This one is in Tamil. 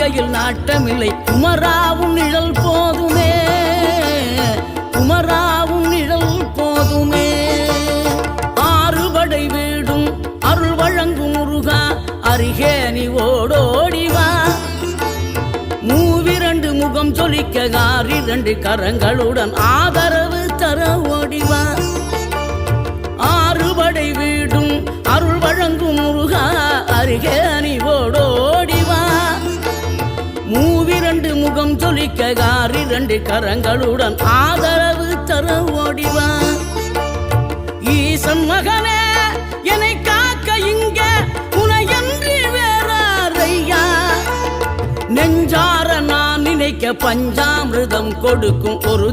வாழ்க்கையில் நாட்டமில்லை குமராவும் நிழல் போதுமே, குமராவும் நிழல் போதுமே. ஆறுபடை வீடும் அருள் வழங்கும் முருகா அருகே நீ ஓடோடிவா. மூவிரண்டு முகம் சொலிக்க ஆறிரண்டு கரங்களுடன் ஆதரவு தர ஓடிவா. ஆறுபடை வீடும் அருள் வழங்கும் முருகா அருகே நீ ஓடோடிவா. மூவிரண்டு முகம் சொலிக்க ஆறிரண்டு கரங்களுடன் ஆதரவு தர ஓடிவா. ஈசன் மகனே என்னை காக்க இங்க உனையன்றி வேறாரையா. நெஞ்சார நான் நினைக்க பஞ்சாமிர்தம் கொடுக்கும் ஒரு